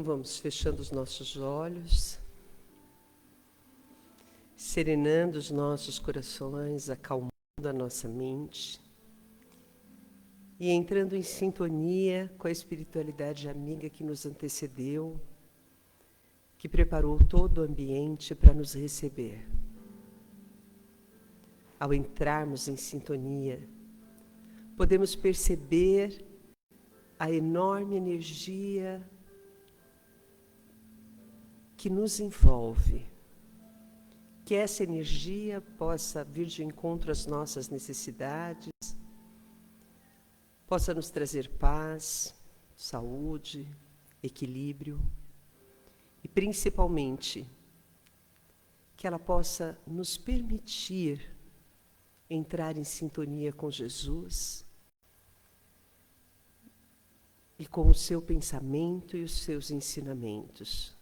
Então vamos fechando os nossos olhos, serenando os nossos corações, acalmando a nossa mente e entrando em sintonia com a espiritualidade amiga que nos antecedeu, que preparou todo o ambiente para nos receber. Ao entrarmos em sintonia, podemos perceber a enorme energia que nos envolve, que essa energia possa vir de encontro às nossas necessidades, possa nos trazer paz, saúde, equilíbrio e, principalmente, que ela possa nos permitir entrar em sintonia com Jesus e com o seu pensamento e os seus ensinamentos.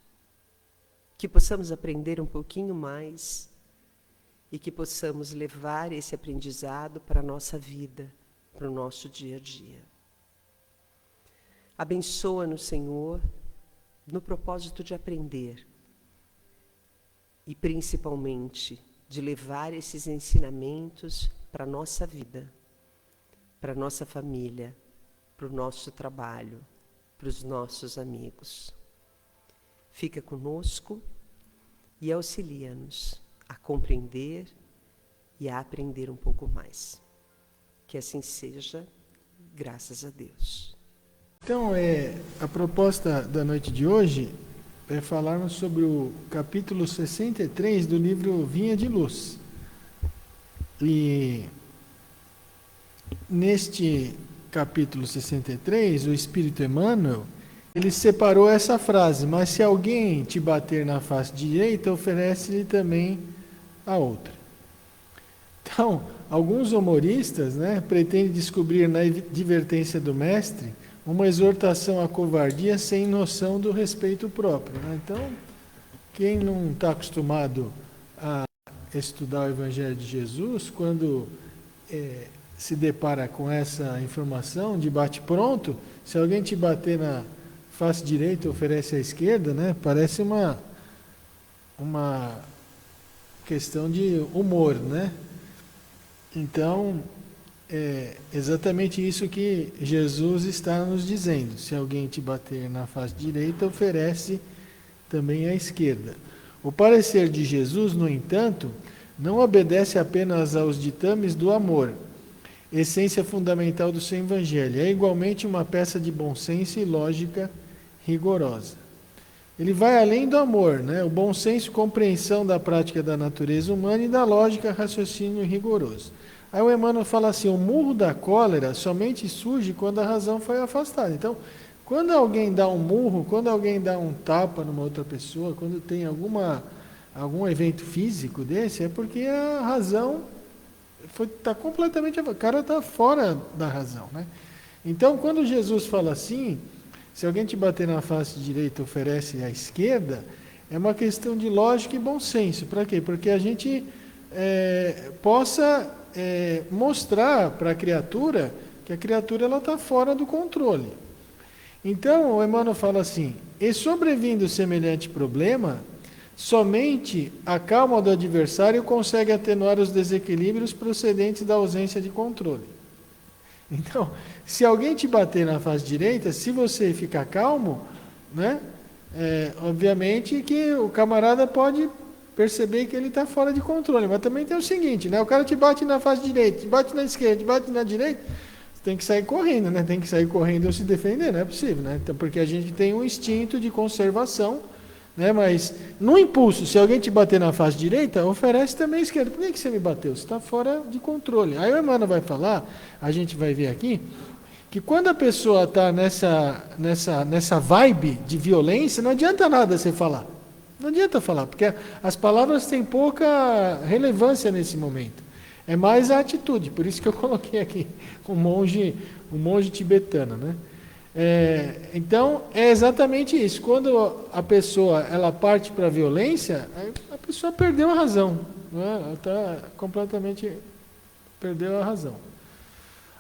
Que possamos aprender um pouquinho mais e que possamos levar esse aprendizado para a nossa vida, para o nosso dia a dia. Abençoa-nos, Senhor, no propósito de aprender e, principalmente, de levar esses ensinamentos para a nossa vida, para a nossa família, para o nosso trabalho, para os nossos amigos. Fica conosco e auxilia-nos a compreender e a aprender um pouco mais. Que assim seja, graças a Deus. Então, a proposta da noite de hoje é falarmos sobre o capítulo 63 do livro Vinha de Luz. E neste capítulo 63, o Espírito Emmanuel, ele separou essa frase: mas se alguém te bater na face direita, oferece-lhe também a outra. Então, alguns humoristas, pretendem descobrir na advertência do mestre uma exortação à covardia sem noção do respeito próprio. Então, quem não está acostumado a estudar o Evangelho de Jesus, quando se depara com essa informação de bate-pronto, se alguém te bater na face direita, oferece à esquerda, parece uma questão de humor, Então, é exatamente isso que Jesus está nos dizendo. Se alguém te bater na face direita, oferece também à esquerda. O parecer de Jesus, no entanto, não obedece apenas aos ditames do amor, essência fundamental do seu Evangelho. É igualmente uma peça de bom senso e lógica rigorosa. Ele vai além do amor, o bom senso, compreensão da prática da natureza humana e da lógica, raciocínio rigoroso. Aí o Emmanuel fala assim: o murro da cólera somente surge quando a razão foi afastada. Então, quando alguém dá um murro, quando alguém dá um tapa numa outra pessoa, quando tem algum evento físico desse, é porque a razão está completamente... O cara está fora da razão, Então, quando Jesus fala assim, se alguém te bater na face direita, oferece à esquerda, é uma questão de lógica e bom senso. Para quê? Porque a gente possa mostrar para a criatura que a criatura está fora do controle. Então, o Emmanuel fala assim: e sobrevindo semelhante problema, somente a calma do adversário consegue atenuar os desequilíbrios procedentes da ausência de controle. Então, se alguém te bater na face direita, se você ficar calmo, obviamente que o camarada pode perceber que ele está fora de controle. Mas também tem o seguinte, o cara te bate na face direita, te bate na esquerda, te bate na direita, você tem que sair correndo, Tem que sair correndo ou se defender, não é possível, Então, porque a gente tem um instinto de conservação, mas no impulso, se alguém te bater na face direita, oferece também a esquerda. Por que você me bateu? Você está fora de controle. Aí o Emmanuel vai falar, a gente vai ver aqui, que quando a pessoa está nessa vibe de violência, não adianta nada você falar. Não adianta falar, porque as palavras têm pouca relevância nesse momento. É mais a atitude, por isso que eu coloquei aqui um monge tibetano, Então, é exatamente isso. Quando a pessoa ela parte para a violência, a pessoa perdeu a razão. Ela está completamente... perdeu a razão.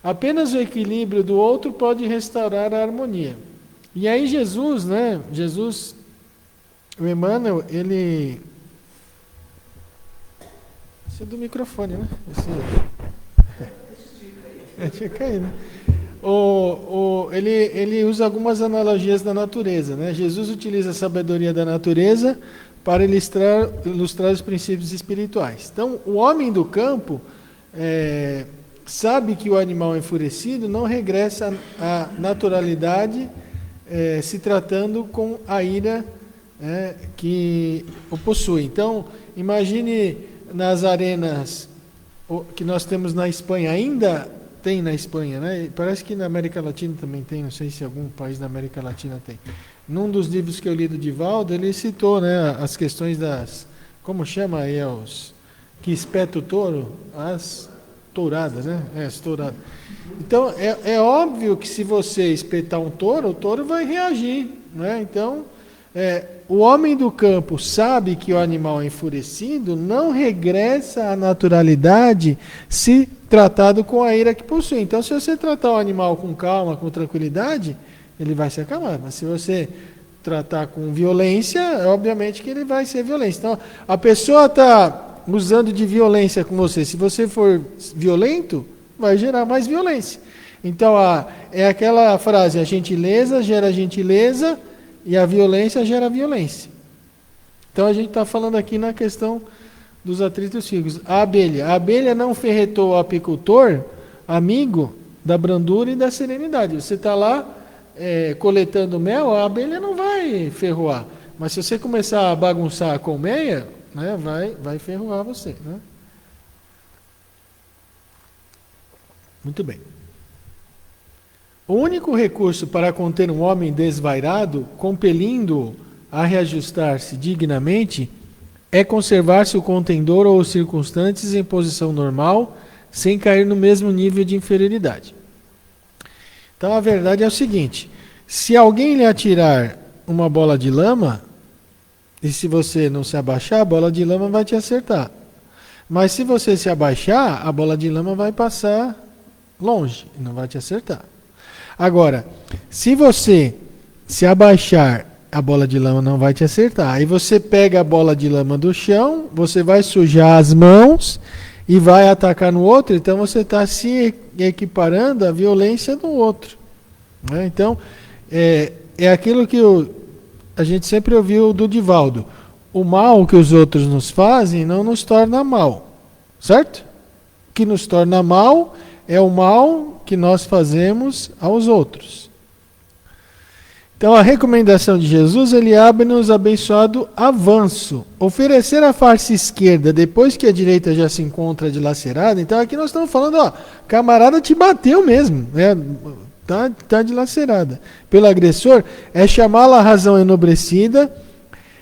Apenas o equilíbrio do outro pode restaurar a harmonia. E aí Jesus, né? O Emmanuel, ele... Isso é do microfone, né? Tinha caído, né? Ele usa algumas analogias da natureza, né? Jesus utiliza a sabedoria da natureza para ilustrar os princípios espirituais. Então, o homem do campo sabe que o animal enfurecido não regressa à naturalidade, se tratando com a ira que o possui. Então, imagine nas arenas que nós temos na Espanha, ainda tem na Espanha, né? Parece que na América Latina também tem, não sei se algum país da América Latina tem. Num dos livros que eu li do Divaldo, ele citou, né, as questões das, como chama aí, que espeta o touro? As touradas, né? As touradas. Então, é óbvio que se você espetar um touro, o touro vai reagir, né? Então, o homem do campo sabe que o animal enfurecido não regressa à naturalidade se tratado com a ira que possui. Então, se você tratar o animal com calma, com tranquilidade, ele vai se acalmar. Mas se você tratar com violência, obviamente que ele vai ser violento. Então, a pessoa está usando de violência com você. Se você for violento, vai gerar mais violência. Então, é aquela frase, a gentileza gera gentileza e a violência gera violência. Então, a gente está falando aqui na questão dos atritos físicos. A abelha não ferretou o apicultor, amigo da brandura e da serenidade. Você está lá coletando mel, a abelha não vai ferroar. Mas se você começar a bagunçar a colmeia, né, vai ferroar você. Né? Muito bem. O único recurso para conter um homem desvairado, compelindo-o a reajustar-se dignamente, é conservar-se o contendor ou os circunstantes em posição normal, sem cair no mesmo nível de inferioridade. Então a verdade é o seguinte: se alguém lhe atirar uma bola de lama, e se você não se abaixar, a bola de lama vai te acertar. Mas se você se abaixar, a bola de lama vai passar longe, e não vai te acertar. Agora, se você se abaixar, a bola de lama não vai te acertar. Aí você pega a bola de lama do chão, você vai sujar as mãos e vai atacar no outro, então você está se equiparando à violência do outro. Né? Então, é aquilo que a gente sempre ouviu do Divaldo. O mal que os outros nos fazem não nos torna mal. Certo? O que nos torna mal é o mal que nós fazemos aos outros. Então a recomendação de Jesus, ele abre-nos abençoado avanço. Oferecer a face esquerda depois que a direita já se encontra dilacerada. Então aqui nós estamos falando, camarada te bateu mesmo, né? Tá dilacerada. Pelo agressor, é chamá-la à razão enobrecida,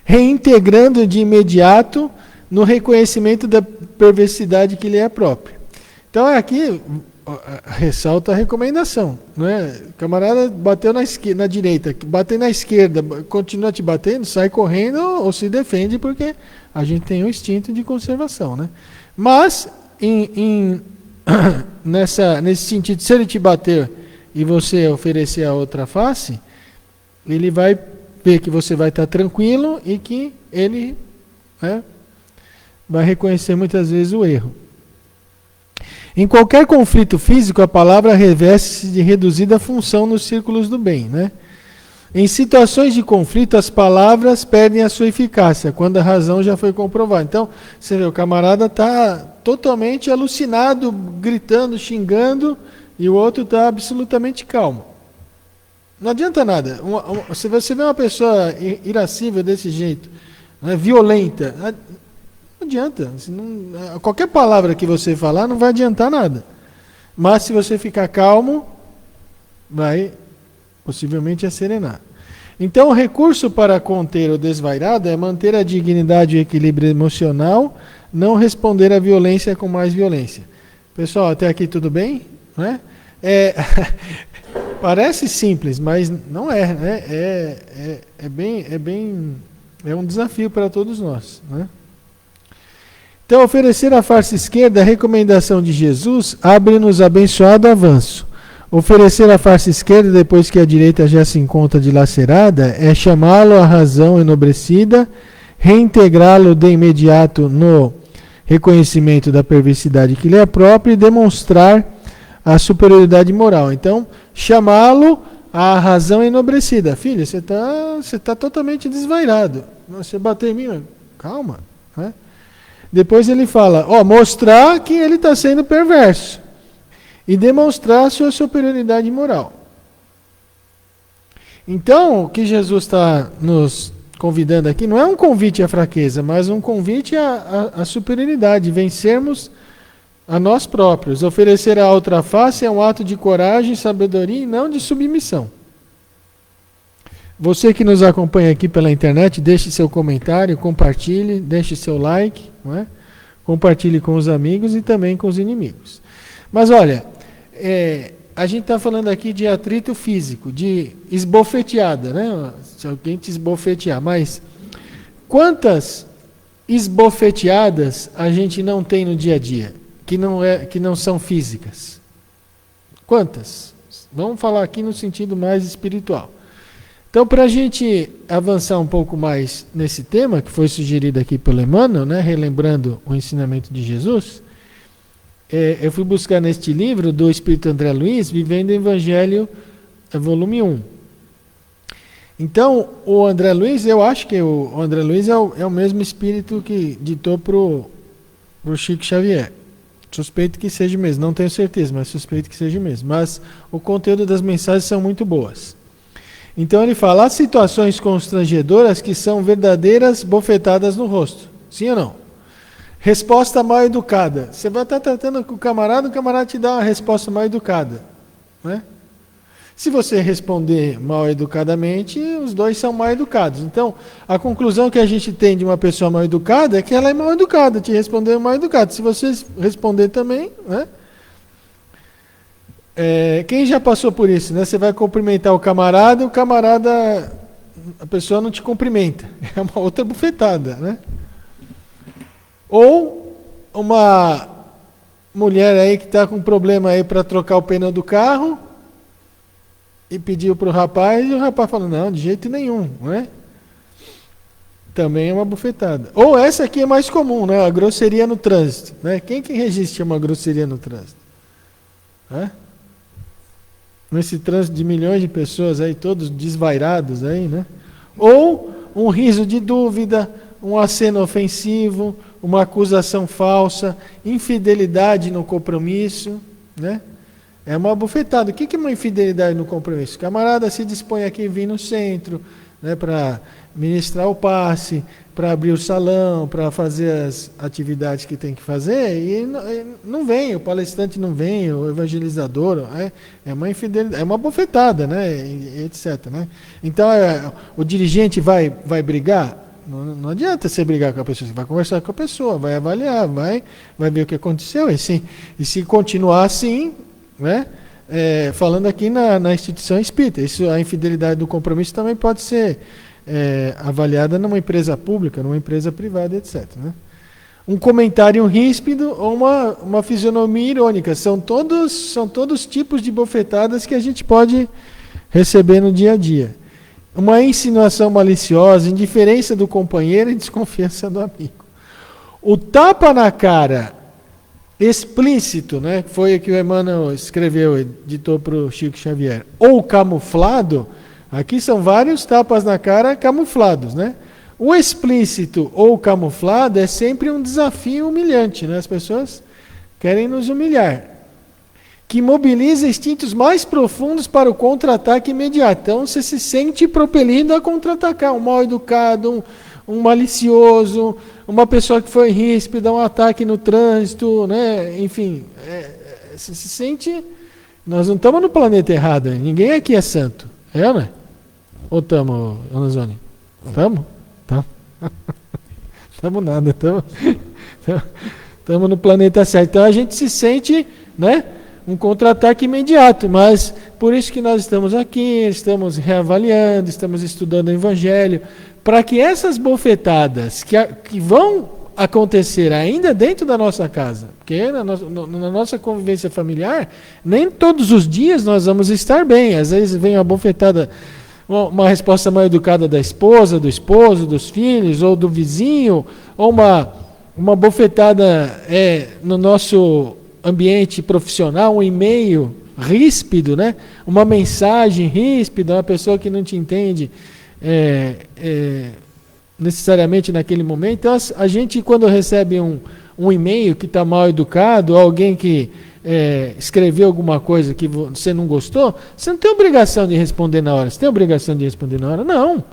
reintegrando de imediato no reconhecimento da perversidade que lhe é própria. Então aqui ressalta a recomendação, né? Camarada bateu na direita, bateu na esquerda, continua te batendo, sai correndo ou se defende, porque a gente tem um instinto de conservação, né? Mas nesse sentido, se ele te bater e você oferecer a outra face, ele vai ver que você vai estar tranquilo e que ele, né, vai reconhecer muitas vezes o erro. Em qualquer conflito físico, a palavra reveste-se de reduzida função nos círculos do bem, né? Em situações de conflito, as palavras perdem a sua eficácia, quando a razão já foi comprovada. Então, você vê, o camarada está totalmente alucinado, gritando, xingando, e o outro está absolutamente calmo. Não adianta nada. Se você vê uma pessoa irascível desse jeito, né, violenta, não adianta. Qualquer palavra que você falar não vai adiantar nada. Mas se você ficar calmo, vai possivelmente acerenar. Então o recurso para conter o desvairado é manter a dignidade e o equilíbrio emocional, não responder à violência com mais violência. Pessoal, até aqui tudo bem? Né? Parece simples, mas não é. Né? É um desafio para todos nós. Né? Então, oferecer a face esquerda, a recomendação de Jesus, abre-nos abençoado avanço. Oferecer a face esquerda depois que a direita já se encontra dilacerada é chamá-lo à razão enobrecida, reintegrá-lo de imediato no reconhecimento da perversidade que lhe é própria e demonstrar a superioridade moral. Então, chamá-lo à razão enobrecida. Filho, você tá totalmente desvairado. Você bateu em mim, calma. Né? Depois ele fala, mostrar que ele está sendo perverso. E demonstrar a sua superioridade moral. Então, o que Jesus está nos convidando aqui não é um convite à fraqueza, mas um convite à superioridade, vencermos a nós próprios. Oferecer a outra face é um ato de coragem, sabedoria e não de submissão. Você que nos acompanha aqui pela internet, deixe seu comentário, compartilhe, deixe seu like, não é? Compartilhe com os amigos e também com os inimigos. Mas olha, a gente está falando aqui de atrito físico, de esbofeteada, né? Se alguém te esbofetear, mas quantas esbofeteadas a gente não tem no dia a dia, que não são físicas? Quantas? Vamos falar aqui no sentido mais espiritual. Então, para a gente avançar um pouco mais nesse tema, que foi sugerido aqui pelo Emmanuel, né? Relembrando o ensinamento de Jesus, eu fui buscar neste livro do Espírito André Luiz, Vivendo o Evangelho, volume 1. Então, o André Luiz, eu acho que o André Luiz é o mesmo espírito que ditou para o Chico Xavier. Suspeito que seja mesmo, não tenho certeza, mas suspeito que seja mesmo. Mas o conteúdo das mensagens são muito boas. Então ele fala, há situações constrangedoras que são verdadeiras bofetadas no rosto. Sim ou não? Resposta mal educada. Você vai estar tratando com o camarada te dá uma resposta mal educada. Né? Se você responder mal educadamente, os dois são mal educados. Então, a conclusão que a gente tem de uma pessoa mal educada é que ela é mal educada, te respondeu mal educado. Se você responder também, né? Quem já passou por isso? Né? Você vai cumprimentar o camarada, a pessoa não te cumprimenta. É uma outra bufetada, né? Ou uma mulher aí que está com problema aí para trocar o pneu do carro e pediu para o rapaz, e o rapaz falou, não, de jeito nenhum, não é? Também é uma bufetada. Ou essa aqui é mais comum, né? A grosseria no trânsito. Né? Quem que resiste a uma grosseria no trânsito? Nesse trânsito de milhões de pessoas aí, todos desvairados aí, né? Ou um riso de dúvida, um aceno ofensivo, uma acusação falsa, infidelidade no compromisso, né? É uma bufetada. O que é uma infidelidade no compromisso? O camarada se dispõe aqui a vir no centro, né, para ministrar o passe, para abrir o salão, para fazer as atividades que tem que fazer, e não vem, o palestrante não vem, o evangelizador, é uma infidelidade, é uma bufetada, né, etc. Né? Então, o dirigente vai brigar? Não adianta você brigar com a pessoa, você vai conversar com a pessoa, vai avaliar, vai ver o que aconteceu, e se continuar assim, né, falando aqui na instituição espírita, a infidelidade do compromisso também pode ser avaliada numa empresa pública, numa empresa privada, etc. Né? Um comentário ríspido ou uma fisionomia irônica, são todos tipos de bofetadas que a gente pode receber no dia a dia. Uma insinuação maliciosa, indiferença do companheiro e desconfiança do amigo. O tapa na cara explícito, né, foi o que o Emmanuel escreveu, ditou para o Chico Xavier, ou camuflado, aqui são vários tapas na cara camuflados, né? O explícito ou camuflado é sempre um desafio humilhante, né? As pessoas querem nos humilhar, que mobiliza instintos mais profundos para o contra-ataque imediato. Então você se sente propelido a contra-atacar, um mal educado, um malicioso, uma pessoa que foi ríspida, um ataque no trânsito, né? Enfim, você se sente... Nós não estamos no planeta errado, hein? Ninguém aqui é santo. É, né? Ou estamos, Ana Zoni? Estamos? Tá. Estamos nada, estamos no planeta certo. Então a gente se sente, né, um contra-ataque imediato, mas por isso que nós estamos aqui, estamos reavaliando, estamos estudando o Evangelho, para que essas bofetadas que vão acontecer ainda dentro da nossa casa, porque na nossa convivência familiar, nem todos os dias nós vamos estar bem. Às vezes vem uma bofetada, uma resposta mal educada da esposa, do esposo, dos filhos, ou do vizinho, ou uma bofetada no nosso ambiente profissional, um e-mail ríspido, né? Uma mensagem ríspida, uma pessoa que não te entende necessariamente naquele momento. Então, a gente, quando recebe um e-mail que está mal educado, alguém que escreveu alguma coisa que você não gostou, você não tem obrigação de responder na hora. Você tem obrigação de responder na hora? Não.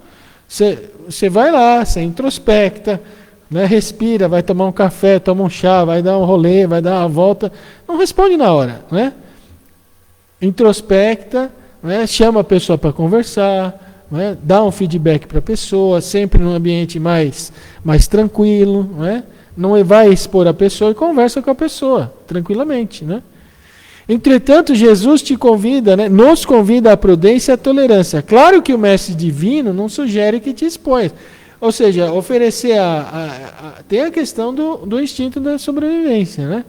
Você vai lá, você introspecta, né, respira, vai tomar um café, toma um chá, vai dar um rolê, vai dar uma volta. Não responde na hora, né? Introspecta, né, chama a pessoa para conversar, né, dá um feedback para a pessoa, sempre num ambiente mais tranquilo, né? Não vai expor a pessoa e conversa com a pessoa, tranquilamente, né? Entretanto, Jesus te convida, né, nos convida à prudência e à tolerância. Claro que o mestre divino não sugere que te exponha. Ou seja, oferecer tem a questão do instinto da sobrevivência, né?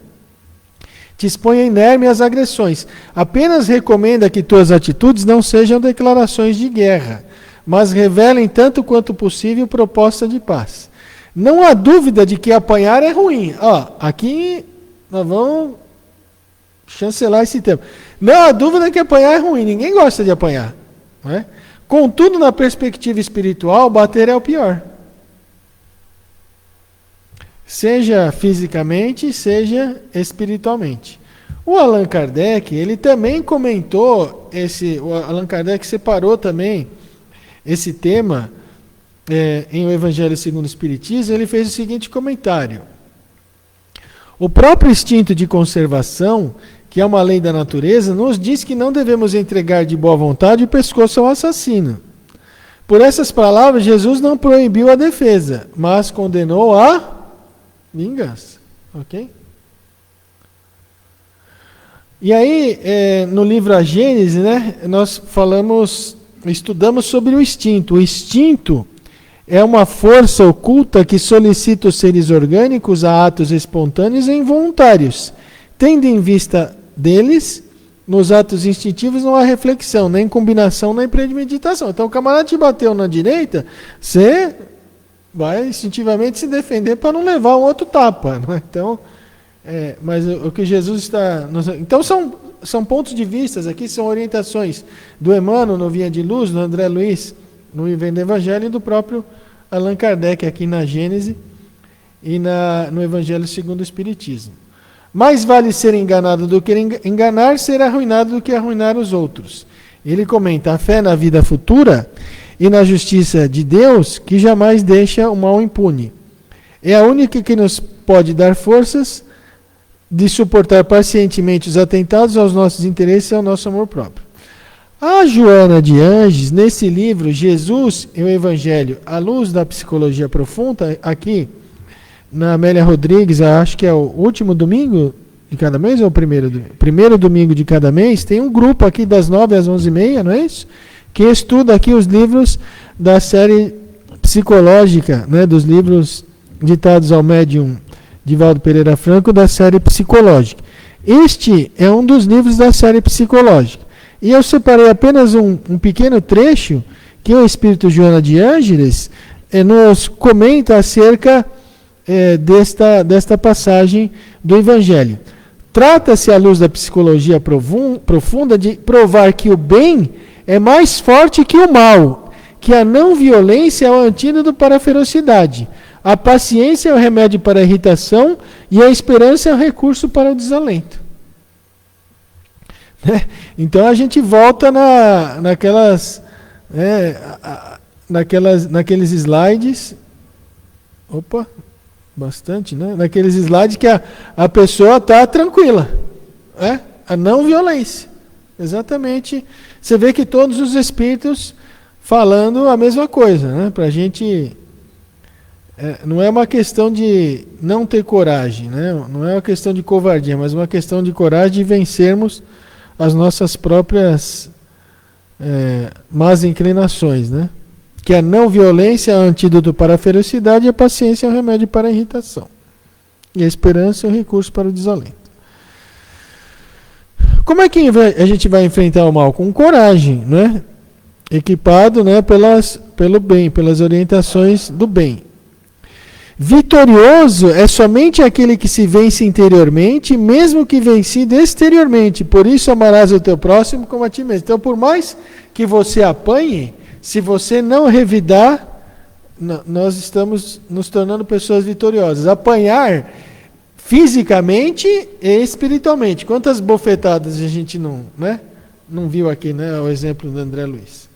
Te expõe a inerme às agressões. Apenas recomenda que tuas atitudes não sejam declarações de guerra, mas revelem tanto quanto possível proposta de paz. Não há dúvida de que apanhar é ruim. Aqui nós vamos chancelar esse tema. Não há dúvida que apanhar é ruim. Ninguém gosta de apanhar, não é? Contudo, na perspectiva espiritual, bater é o pior. Seja fisicamente, seja espiritualmente. O Allan Kardec, ele também comentou o Allan Kardec separou também esse tema em O Evangelho segundo o Espiritismo. Ele fez o seguinte comentário: o próprio instinto de conservação, que é uma lei da natureza, nos diz que não devemos entregar de boa vontade o pescoço ao assassino. Por essas palavras, Jesus não proibiu a defesa, mas condenou a vingança. Ok? E aí, no livro A Gênese, né, nós estudamos sobre o instinto. O instinto é uma força oculta que solicita os seres orgânicos a atos espontâneos e involuntários, tendo em vista deles, nos atos instintivos, não há reflexão, nem combinação, nem premeditação. Então, o camarada te bateu na direita, você vai instintivamente se defender para não levar um outro tapa, não é? Então, mas o que Jesus está... Então, são pontos de vista aqui, são orientações do Emmanuel no Via de Luz, do André Luiz no Vivendo Evangelho, e do próprio Allan Kardec aqui na Gênese e no Evangelho segundo o Espiritismo. Mais vale ser enganado do que enganar, ser arruinado do que arruinar os outros. Ele comenta: a fé na vida futura e na justiça de Deus, que jamais deixa o mal impune. É a única que nos pode dar forças de suportar pacientemente os atentados aos nossos interesses e ao nosso amor próprio. A Joana de Anges, nesse livro, Jesus e o Evangelho, à luz da psicologia profunda, aqui na Amélia Rodrigues, acho que é o último domingo de cada mês, ou o primeiro domingo de cada mês, tem um grupo aqui das 9 às 11h30, não é isso? Que estuda aqui os livros da série psicológica, né, dos livros ditados ao médium Divaldo Pereira Franco, da série psicológica. Este é um dos livros da série psicológica. E eu separei apenas um pequeno trecho que o Espírito Joana de Ângeles nos comenta acerca desta passagem do Evangelho. Trata-se, à luz da psicologia profunda, de provar que o bem é mais forte que o mal, que a não violência é o antídoto para a ferocidade, a paciência é o remédio para a irritação e a esperança é o recurso para o desalento. Então a gente volta naqueles slides. Opa, bastante, né? Naqueles slides que a pessoa está tranquila. A não violência. Exatamente. Você vê que todos os espíritos falando a mesma coisa, né? Para a gente... não é uma questão de não ter coragem, né? Não é uma questão de covardia, mas uma questão de coragem de vencermos as nossas próprias más inclinações, né? que a não violência é o antídoto para a ferocidade e a paciência é o remédio para a irritação. E a esperança é o recurso para o desalento. Como é que a gente vai enfrentar o mal? Com coragem, né? Equipado, né, pelo bem, pelas orientações do bem. Vitorioso é somente aquele que se vence interiormente, mesmo que vencido exteriormente. Por isso amarás o teu próximo como a ti mesmo. Então, por mais que você apanhe, se você não revidar, nós estamos nos tornando pessoas vitoriosas. Apanhar fisicamente e espiritualmente. Quantas bofetadas a gente não viu aqui, né? O exemplo do André Luiz.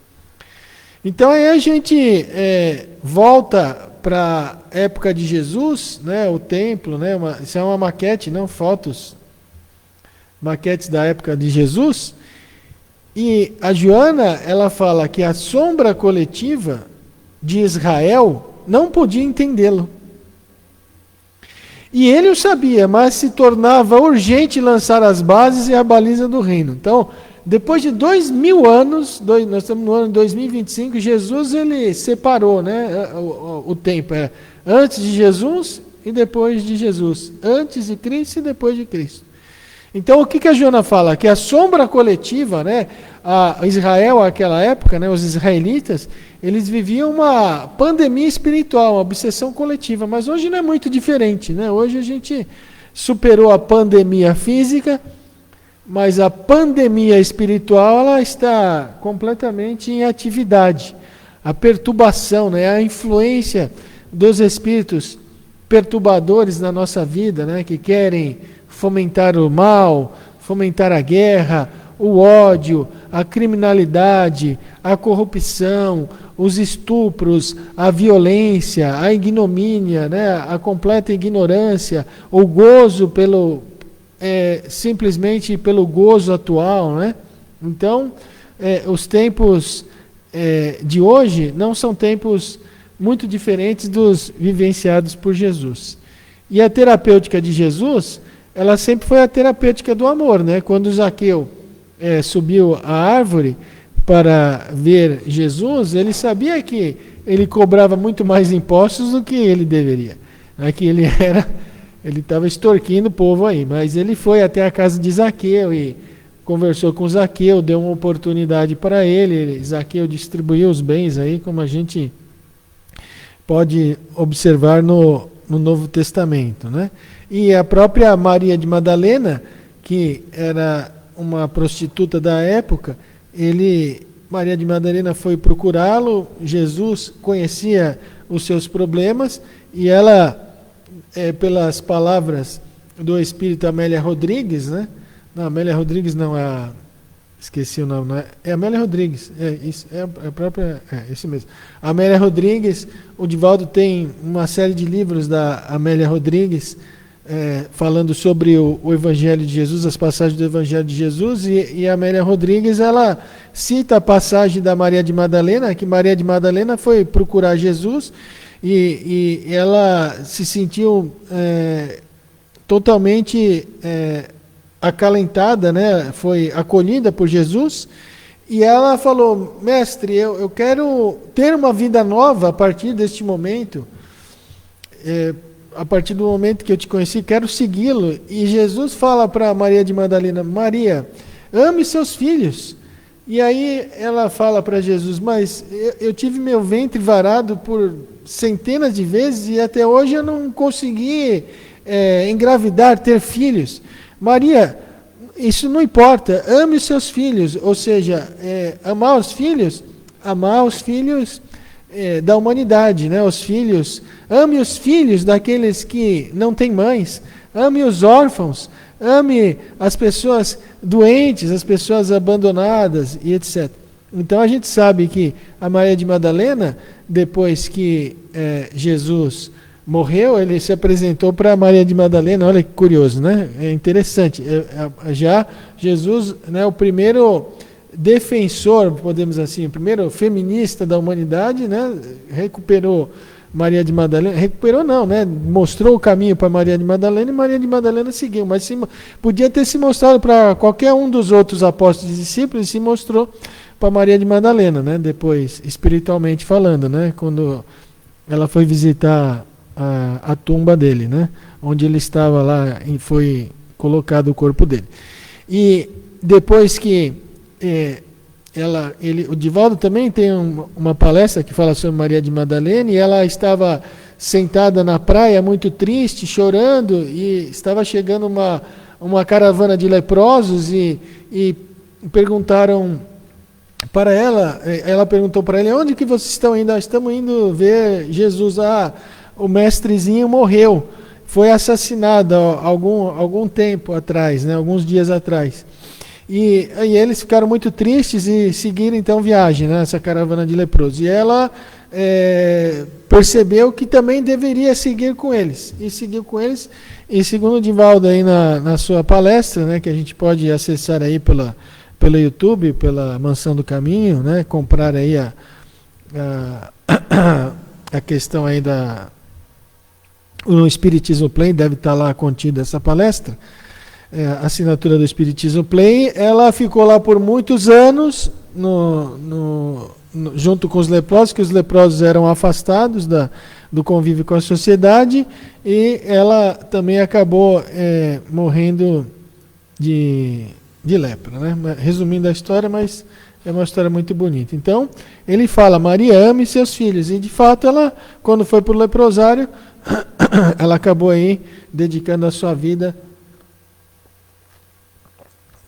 Então aí a gente volta para a época de Jesus, né? O templo, né? Isso é uma maquete, não fotos. Maquetes da época de Jesus. E a Joana, ela fala que a sombra coletiva de Israel não podia entendê-lo. E ele o sabia, mas se tornava urgente lançar as bases e a baliza do reino. Então, depois de 2000 anos, nós estamos no ano 2025, Jesus ele separou, né, o tempo. Antes de Jesus e depois de Jesus. Antes de Cristo e depois de Cristo. Então, o que a Joana fala? Que a sombra coletiva, né, a Israel, naquela época, né, os israelitas, eles viviam uma pandemia espiritual, uma obsessão coletiva. Mas hoje não é muito diferente, né? Hoje a gente superou a pandemia física, mas a pandemia espiritual ela está completamente em atividade. A perturbação, né, a influência dos espíritos perturbadores na nossa vida, né, que querem fomentar o mal, fomentar a guerra, o ódio, a criminalidade, a corrupção, os estupros, a violência, a ignomínia, né, a completa ignorância, o gozo simplesmente pelo gozo atual, né? Então, os tempos de hoje não são tempos muito diferentes dos vivenciados por Jesus. E a terapêutica de Jesus, ela sempre foi a terapêutica do amor, né? Quando Zaqueu subiu a árvore para ver Jesus, ele sabia que ele cobrava muito mais impostos do que ele deveria. Que ele estava extorquindo o povo aí, mas ele foi até a casa de Zaqueu e conversou com Zaqueu, deu uma oportunidade para ele. Zaqueu distribuiu os bens aí, como a gente pode observar no Novo Testamento, né? E a própria Maria de Madalena, que era uma prostituta da época, Maria de Madalena foi procurá-lo, Jesus conhecia os seus problemas e ela, pelas palavras do Espírito Amélia Rodrigues, né? Não, Amélia Rodrigues não, esqueci o nome, não é Amélia Rodrigues, a própria, isso mesmo. Amélia Rodrigues, o Divaldo tem uma série de livros da Amélia Rodrigues, falando sobre o Evangelho de Jesus, as passagens do Evangelho de Jesus, e a Amélia Rodrigues, ela cita a passagem da Maria de Madalena, que Maria de Madalena foi procurar Jesus, e ela se sentiu totalmente acalentada, né? Foi acolhida por Jesus, e ela falou: mestre, eu quero ter uma vida nova a partir deste momento, a partir do momento que eu te conheci, quero segui-lo. E Jesus fala para Maria de Madalena: Maria, ame seus filhos. E aí ela fala para Jesus: mas eu tive meu ventre varado por centenas de vezes e até hoje eu não consegui engravidar, ter filhos. Maria, isso não importa, ame os seus filhos, ou seja, amar os filhos da humanidade, né? Ame os filhos daqueles que não têm mães, ame os órfãos, ame as pessoas doentes, as pessoas abandonadas e etc. Então a gente sabe que a Maria de Madalena, depois que Jesus morreu, ele se apresentou para Maria de Madalena. Olha que curioso, né? É interessante. Já Jesus, né, o primeiro defensor, podemos assim, o primeiro feminista da humanidade, né, recuperou Maria de Madalena. Recuperou não, né? Mostrou o caminho para Maria de Madalena e Maria de Madalena seguiu. Mas podia ter se mostrado para qualquer um dos outros apóstolos e discípulos, e se mostrou para Maria de Madalena, né? Depois, espiritualmente falando, né? Quando ela foi visitar a tumba dele, né? Onde ele estava lá e foi colocado o corpo dele. E depois que o Divaldo também tem uma palestra que fala sobre Maria de Madalena, e ela estava sentada na praia, muito triste, chorando, e estava chegando uma caravana de leprosos e perguntaram para ela perguntou para ele: onde que vocês estão indo? Estamos indo ver Jesus. O mestrezinho morreu, foi assassinado algum tempo atrás, né? Alguns dias atrás. E eles ficaram muito tristes e seguiram então viagem, né? Essa caravana de leprosos. E ela percebeu que também deveria seguir com eles. E seguiu com eles. E segundo o Divaldo aí na sua palestra, né? Que a gente pode acessar aí pelo YouTube, pela Mansão do Caminho, né? Comprar aí a questão aí o Espiritismo Play, deve estar lá contida essa palestra. A assinatura do Espiritismo Play, ela ficou lá por muitos anos junto com os leprosos, que os leprosos eram afastados do convívio com a sociedade, e ela também acabou morrendo de lepra, né? Resumindo a história, mas é uma história muito bonita. Então, ele fala: Maria, ame seus filhos. E de fato, ela, quando foi para o leprosário, ela acabou aí dedicando a sua vida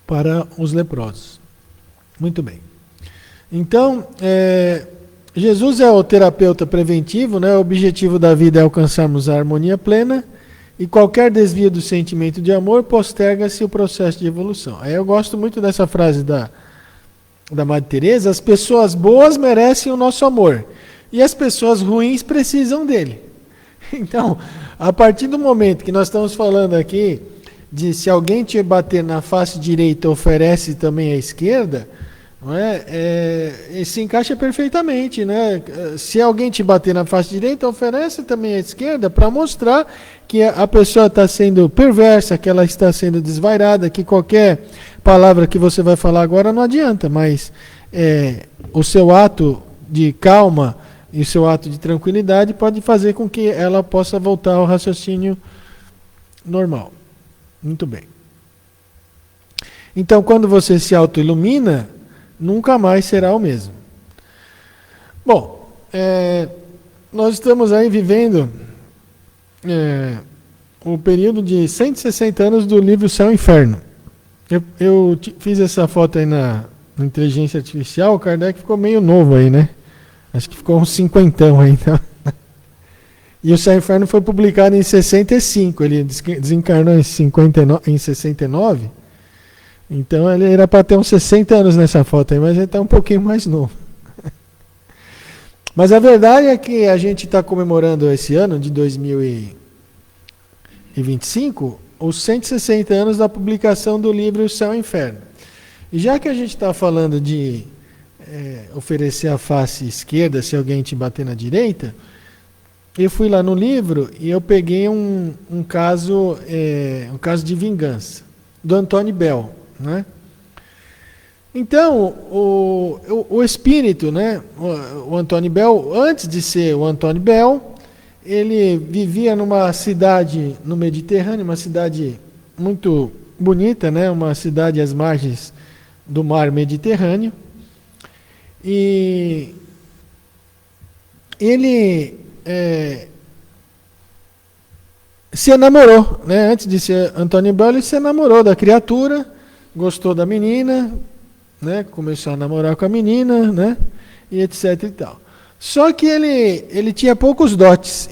para os leprosos. Muito bem. Então, Jesus é o terapeuta preventivo, né? O objetivo da vida é alcançarmos a harmonia plena, e qualquer desvio do sentimento de amor posterga-se o processo de evolução. Aí eu gosto muito dessa frase da Madre Teresa: as pessoas boas merecem o nosso amor, e as pessoas ruins precisam dele. Então, a partir do momento que nós estamos falando aqui de se alguém te bater na face direita, oferece também a esquerda, não se encaixa perfeitamente, né? Se alguém te bater na face direita, oferece também a esquerda, para mostrar que a pessoa está sendo perversa, que ela está sendo desvairada, que qualquer palavra que você vai falar agora não adianta, mas o seu ato de calma e o seu ato de tranquilidade pode fazer com que ela possa voltar ao raciocínio normal. Muito bem. Então, quando você se autoilumina, nunca mais será o mesmo. Bom, nós estamos aí vivendo o período de 160 anos do livro Céu e Inferno. Eu fiz essa foto aí na inteligência artificial. O Kardec ficou meio novo aí, né? Acho que ficou uns 50 aí. Então. E o Céu e Inferno foi publicado em 65. Ele desencarnou em 69. Então ele era para ter uns 60 anos nessa foto aí, mas ele está um pouquinho mais novo. Mas a verdade é que a gente está comemorando esse ano de 2025 os 160 anos da publicação do livro Céu e Inferno. E já que a gente está falando de oferecer a face esquerda se alguém te bater na direita, eu fui lá no livro e eu peguei um caso de vingança do Antônio Bell, né? Então o espírito, né, o Antônio Bell, antes de ser o Antônio Bell, ele vivia numa cidade no Mediterrâneo, uma cidade muito bonita, né, uma cidade às margens do mar Mediterrâneo, e ele se enamorou, né? Antes de ser Antônio Bell, ele se enamorou da criatura, gostou da menina, né? Começou a namorar com a menina, né? E etc e tal. Só que ele tinha poucos dotes.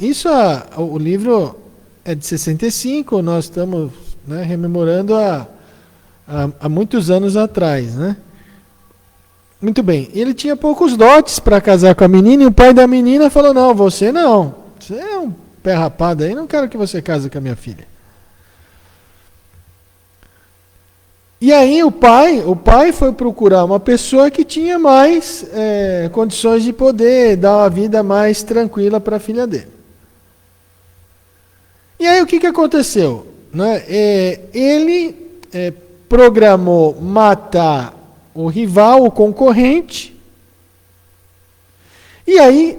O livro é de 65, nós estamos, né, rememorando há muitos anos atrás, né? Muito bem, ele tinha poucos dotes para casar com a menina, e o pai da menina falou: não, você é um pé rapado aí, não quero que você case com a minha filha. E aí o pai foi procurar uma pessoa que tinha mais condições de poder dar uma vida mais tranquila para a filha dele. E aí o que aconteceu? Né? Ele programou matar o rival, o concorrente. E aí,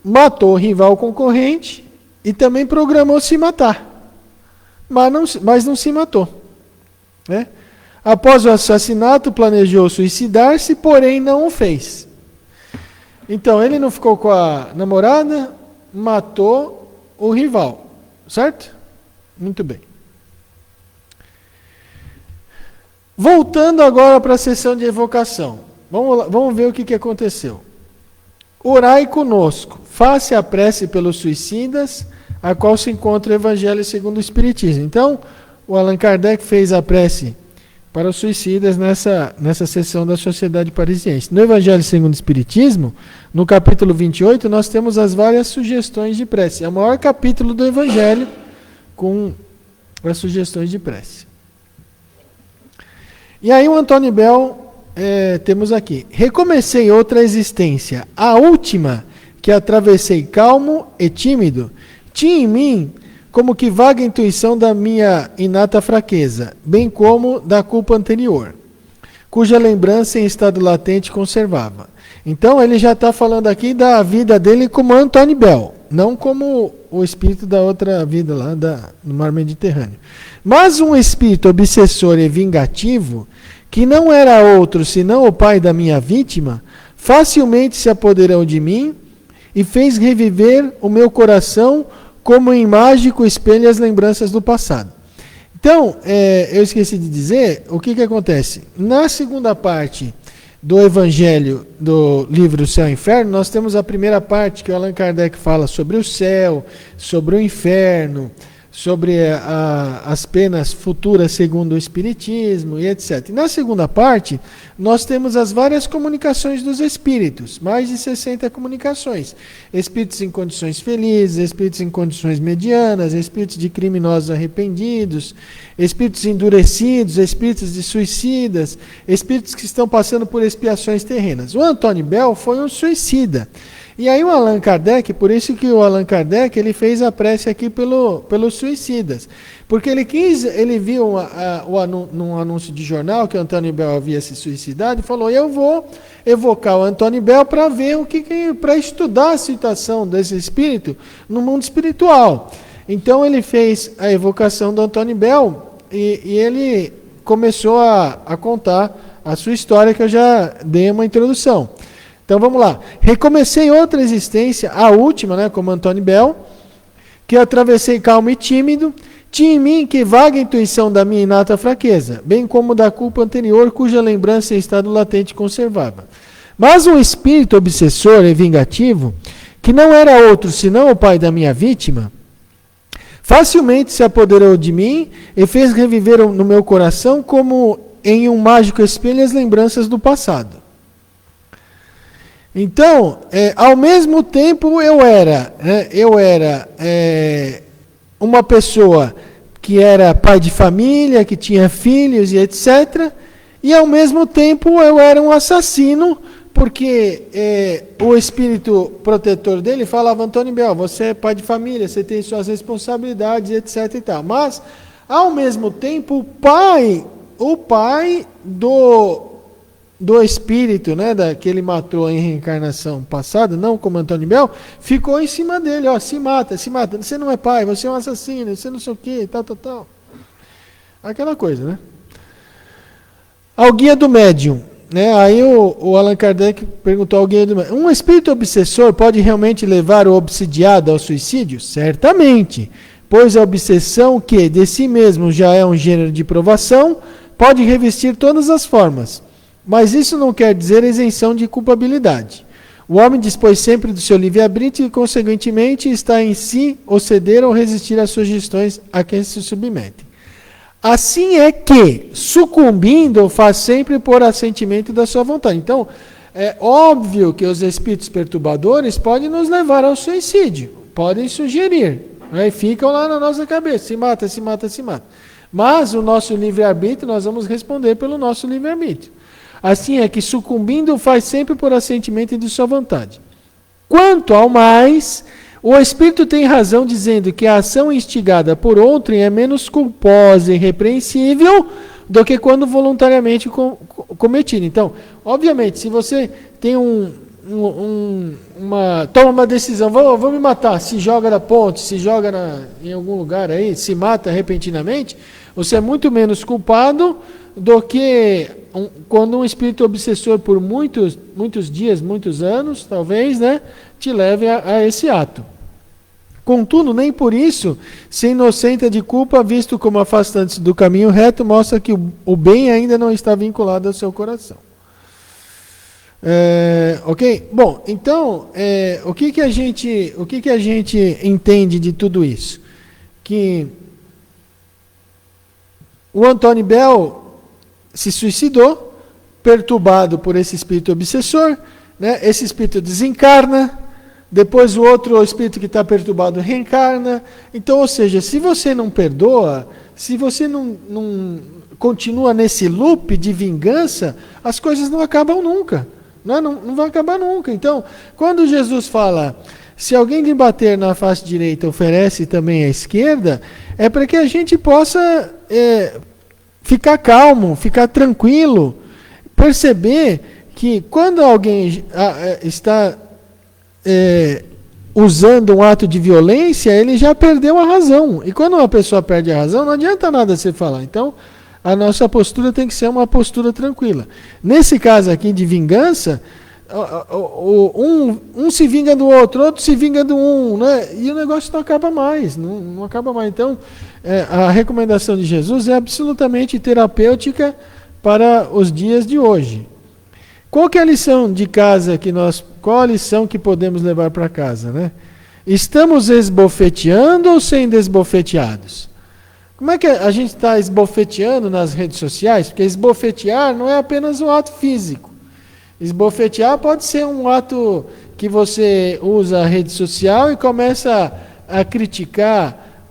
matou o rival, o concorrente, e também programou se matar. Mas não se matou. Né? Após o assassinato, planejou suicidar-se, porém não o fez. Então, ele não ficou com a namorada, matou o rival. Certo? Muito bem. Voltando agora para a sessão de evocação. Vamos ver o que aconteceu. Orai conosco, faça a prece pelos suicidas, a qual se encontra o Evangelho segundo o Espiritismo. Então, o Allan Kardec fez a prece para os suicidas nessa sessão da Sociedade Parisiense. No Evangelho segundo o Espiritismo, no capítulo 28, nós temos as várias sugestões de prece. É o maior capítulo do Evangelho com as sugestões de prece. E aí o Antônio Bell, temos aqui. Recomecei outra existência, a última que atravessei calmo e tímido, tinha em mim como que vaga intuição da minha inata fraqueza, bem como da culpa anterior, cuja lembrança em estado latente conservava. Então ele já está falando aqui da vida dele como Antônio Bell, não como o espírito da outra vida lá no mar Mediterrâneo. Mas um espírito obsessor e vingativo, que não era outro senão o pai da minha vítima, facilmente se apoderou de mim e fez reviver o meu coração como em mágico espelho as lembranças do passado. Então, eu esqueci de dizer, o que acontece? Na segunda parte do Evangelho do livro Céu e Inferno, nós temos a primeira parte que o Allan Kardec fala sobre o céu, sobre o inferno, sobre as penas futuras segundo o Espiritismo e etc. E na segunda parte, nós temos as várias comunicações dos espíritos, mais de 60 comunicações. Espíritos em condições felizes, espíritos em condições medianas, espíritos de criminosos arrependidos, espíritos endurecidos, espíritos de suicidas, espíritos que estão passando por expiações terrenas. O Antônio Bell foi um suicida. E aí o Allan Kardec, por isso que o Allan Kardec ele fez a prece aqui pelos suicidas. Porque ele viu num anúncio de jornal que o Antônio Bell havia se suicidado e falou, eu vou evocar o Antônio Bell para ver para estudar a situação desse espírito no mundo espiritual. Então ele fez a evocação do Antônio Bell e ele começou a contar a sua história, que eu já dei uma introdução. Então vamos lá. Recomecei outra existência, a última, né, como Antônio Bell, que atravessei calmo e tímido, tinha em mim que vaga intuição da minha inata fraqueza, bem como da culpa anterior, cuja lembrança em estado latente conservava. Mas um espírito obsessor e vingativo, que não era outro senão o pai da minha vítima, facilmente se apoderou de mim e fez reviver no meu coração como em um mágico espelho as lembranças do passado. Então, ao mesmo tempo eu era uma pessoa que era pai de família, que tinha filhos e etc. E ao mesmo tempo eu era um assassino, porque o espírito protetor dele falava, Antônio Bell, você é pai de família, você tem suas responsabilidades, etc. e tal. Mas, ao mesmo tempo, o pai do espírito, né, que ele matou em reencarnação passada, não como Antônio Bell, ficou em cima dele, se mata, você não é pai, você é um assassino, você não sei o que, tal. Aquela coisa, né? Ao guia do médium, né? Aí o Allan Kardec perguntou ao guia do médium, um espírito obsessor pode realmente levar o obsidiado ao suicídio? Certamente, pois a obsessão, que de si mesmo já é um gênero de provação, pode revestir todas as formas. Mas isso não quer dizer isenção de culpabilidade. O homem dispõe sempre do seu livre-arbítrio e, consequentemente, está em si ou ceder ou resistir às sugestões a quem se submete. Assim é que, sucumbindo, faz sempre por assentimento da sua vontade. Então, é óbvio que os espíritos perturbadores podem nos levar ao suicídio, podem sugerir, né? E ficam lá na nossa cabeça, se mata. Mas o nosso livre-arbítrio, nós vamos responder pelo nosso livre-arbítrio. Assim é que, sucumbindo, faz sempre por assentimento de sua vontade. Quanto ao mais, o Espírito tem razão dizendo que a ação instigada por outrem é menos culposa e repreensível do que quando voluntariamente cometido. Então, obviamente, se você tem toma uma decisão, vou me matar, se joga da ponte, se joga em algum lugar aí, se mata repentinamente, você é muito menos culpado do que quando um espírito obsessor por muitos dias, muitos anos, talvez, né, te leve a esse ato. Contudo, nem por isso se inocenta de culpa, visto como afastante do caminho reto, mostra que o bem ainda não está vinculado ao seu coração. Ok? Bom, então, o que a gente entende de tudo isso? Que o Antônio Bell se suicidou, perturbado por esse espírito obsessor, né? Esse espírito desencarna, depois o outro espírito que está perturbado reencarna. Então, ou seja, se você não perdoa, se você não continua nesse loop de vingança, as coisas não acabam nunca. Não vai acabar nunca. Então, quando Jesus fala, se alguém lhe bater na face direita, oferece também à esquerda, é para que a gente possa ficar calmo, ficar tranquilo, perceber que quando alguém está usando um ato de violência, ele já perdeu a razão. E quando uma pessoa perde a razão, não adianta nada você falar. Então, a nossa postura tem que ser uma postura tranquila. Nesse caso aqui de vingança, um se vinga do outro se vinga do né? E o negócio não acaba mais. Não acaba mais. Então, a recomendação de Jesus é absolutamente terapêutica para os dias de hoje. Qual que é a lição de casa qual a lição que podemos levar para casa, né? Estamos esbofeteando ou sendo esbofeteados? Como é que a gente está esbofeteando nas redes sociais? Porque esbofetear não é apenas um ato físico. Esbofetear pode ser um ato que você usa a rede social e começa a criticar,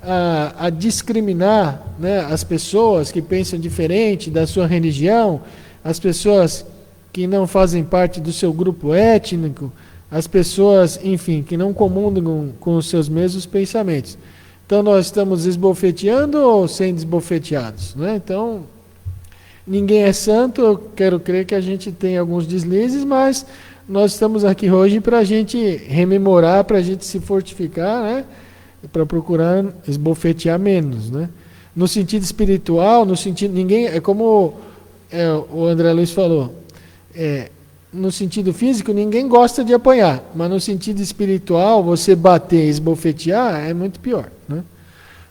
a discriminar, né, as pessoas que pensam diferente da sua religião, as pessoas que não fazem parte do seu grupo étnico, as pessoas, enfim, que não comungam com os seus mesmos pensamentos. Então, nós estamos esbofeteando ou sendo esbofeteados, né? Então, ninguém é santo, eu quero crer que a gente tem alguns deslizes, mas nós estamos aqui hoje para a gente rememorar, para a gente se fortificar, né? Para procurar esbofetear menos, né? No sentido espiritual, é como o André Luiz falou, no sentido físico, ninguém gosta de apanhar, mas no sentido espiritual, você bater e esbofetear é muito pior, né?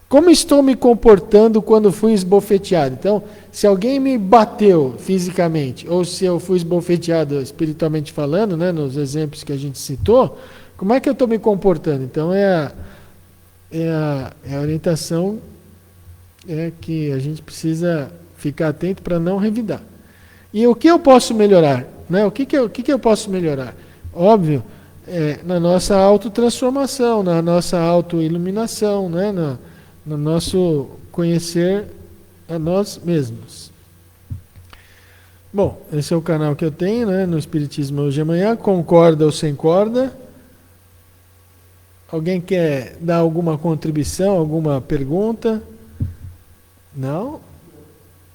Como estou me comportando quando fui esbofeteado? Então, se alguém me bateu fisicamente, ou se eu fui esbofeteado espiritualmente falando, né, nos exemplos que a gente citou, como é que eu estou me comportando? Então, é a orientação que a gente precisa ficar atento para não revidar. E o que eu posso melhorar? Né? O que eu posso melhorar? Óbvio, na nossa autotransformação, na nossa autoiluminação, né? No nosso conhecer a nós mesmos. Bom, esse é o canal que eu tenho, né? No Espiritismo Hoje e Amanhã, com corda ou sem corda. Alguém quer dar alguma contribuição, alguma pergunta? Não?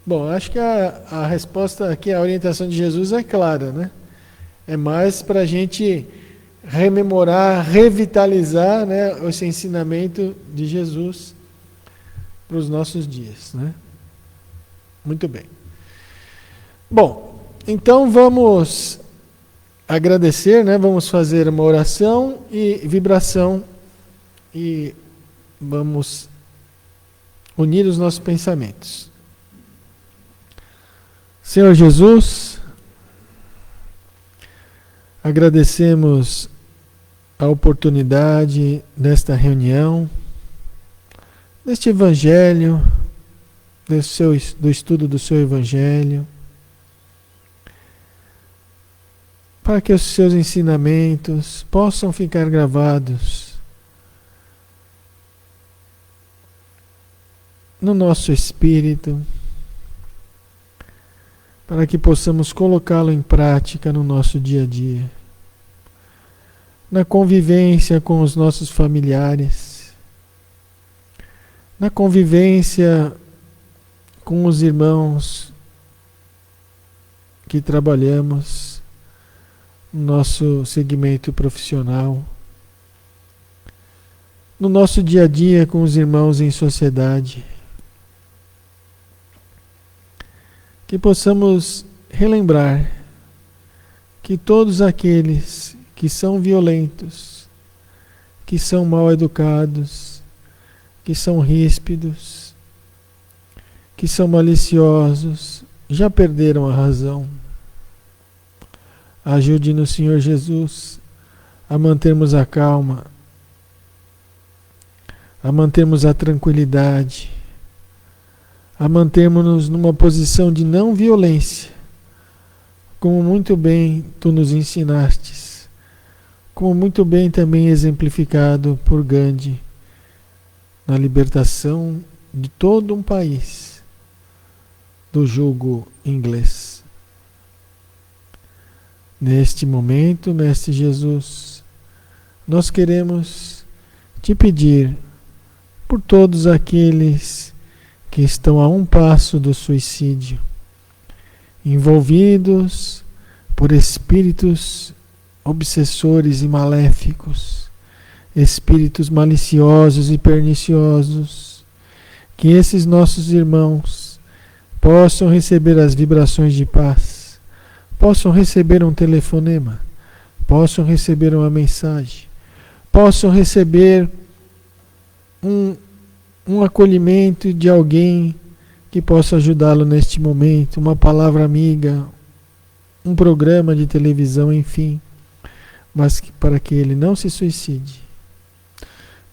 Bom, acho que a resposta aqui, a orientação de Jesus é clara, né? É mais para a gente rememorar, revitalizar, né, esse ensinamento de Jesus para os nossos dias, né? Muito bem. Bom, então vamos agradecer, né? Vamos fazer uma oração e vibração e vamos unir os nossos pensamentos. Senhor Jesus, agradecemos a oportunidade desta reunião, deste Evangelho, do estudo do seu Evangelho, para que os seus ensinamentos possam ficar gravados no nosso espírito, para que possamos colocá-lo em prática no nosso dia a dia, na convivência com os nossos familiares, na convivência com os irmãos que trabalhamos no nosso segmento profissional, no nosso dia a dia com os irmãos em sociedade. Que possamos relembrar que todos aqueles que são violentos, que são mal educados, que são ríspidos, que são maliciosos, já perderam a razão. Ajude-nos, Senhor Jesus, a mantermos a calma, a mantermos a tranquilidade, a mantermos-nos numa posição de não violência, como muito bem tu nos ensinastes, como muito bem também exemplificado por Gandhi na libertação de todo um país do jugo inglês. Neste momento, Mestre Jesus, nós queremos te pedir por todos aqueles que estão a um passo do suicídio, envolvidos por espíritos obsessores e maléficos, espíritos maliciosos e perniciosos, que esses nossos irmãos possam receber as vibrações de paz, possam receber um telefonema, possam receber uma mensagem, possam receber um acolhimento de alguém que possa ajudá-lo neste momento, uma palavra amiga, um programa de televisão, enfim, mas para que ele não se suicide.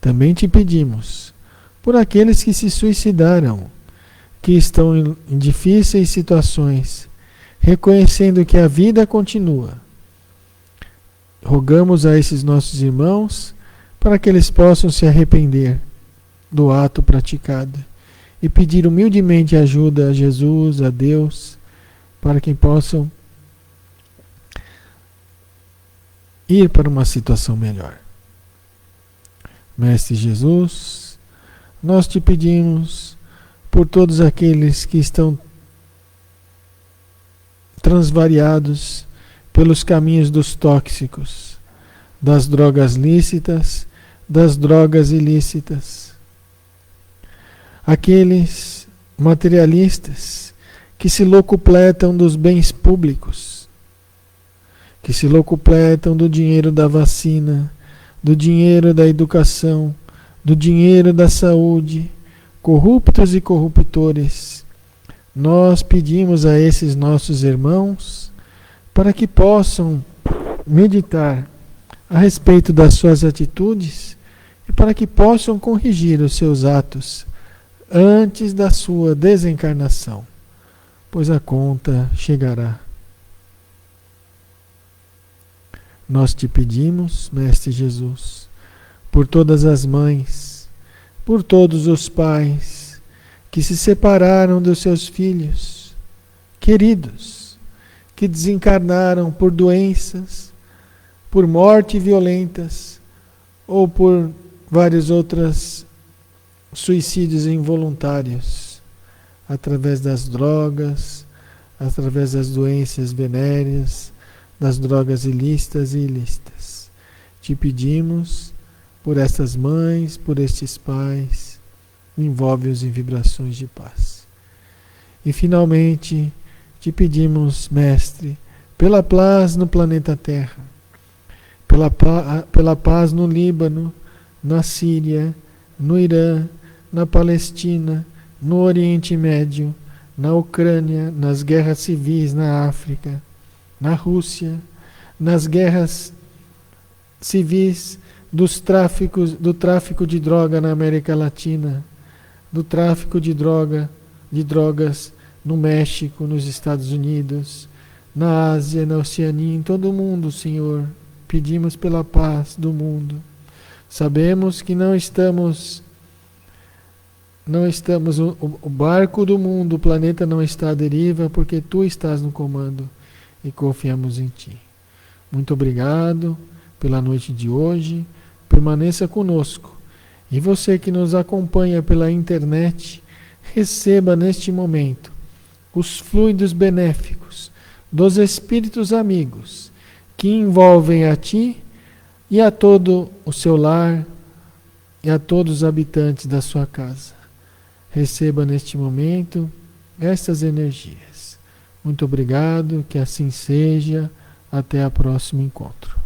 Também te pedimos por aqueles que se suicidaram, que estão em difíceis situações, reconhecendo que a vida continua. Rogamos a esses nossos irmãos para que eles possam se arrepender do ato praticado e pedir humildemente ajuda a Jesus, a Deus, para que possam ir para uma situação melhor. Mestre Jesus, nós te pedimos por todos aqueles que estão transvariados pelos caminhos dos tóxicos, das drogas lícitas, das drogas ilícitas. Aqueles materialistas que se locupletam dos bens públicos, que se locupletam do dinheiro da vacina, do dinheiro da educação, do dinheiro da saúde, corruptos e corruptores. Nós pedimos a esses nossos irmãos para que possam meditar a respeito das suas atitudes e para que possam corrigir os seus atos antes da sua desencarnação, pois a conta chegará. Nós te pedimos, Mestre Jesus, por todas as mães, por todos os pais que se separaram dos seus filhos queridos, que desencarnaram por doenças, por morte violentas ou por vários outros suicídios involuntários, através das drogas, através das doenças venéreas, das drogas ilícitas e ilícitas. Te pedimos por estas mães, por estes pais, envolve-os em vibrações de paz. E finalmente, te pedimos, Mestre, pela paz no planeta Terra, pela paz no Líbano, na Síria, no Irã, na Palestina, no Oriente Médio, na Ucrânia, nas guerras civis na África, na Rússia, nas guerras civis do tráfico de droga na América Latina, do tráfico de drogas no México, nos Estados Unidos, na Ásia, na Oceania, em todo o mundo, Senhor. Pedimos pela paz do mundo. Sabemos que não estamos o barco do mundo, o planeta não está à deriva, porque Tu estás no comando e confiamos em Ti. Muito obrigado pela noite de hoje. Permaneça conosco. E você que nos acompanha pela internet, receba neste momento os fluidos benéficos dos espíritos amigos que envolvem a ti e a todo o seu lar e a todos os habitantes da sua casa. Receba neste momento estas energias. Muito obrigado, que assim seja. Até o próximo encontro.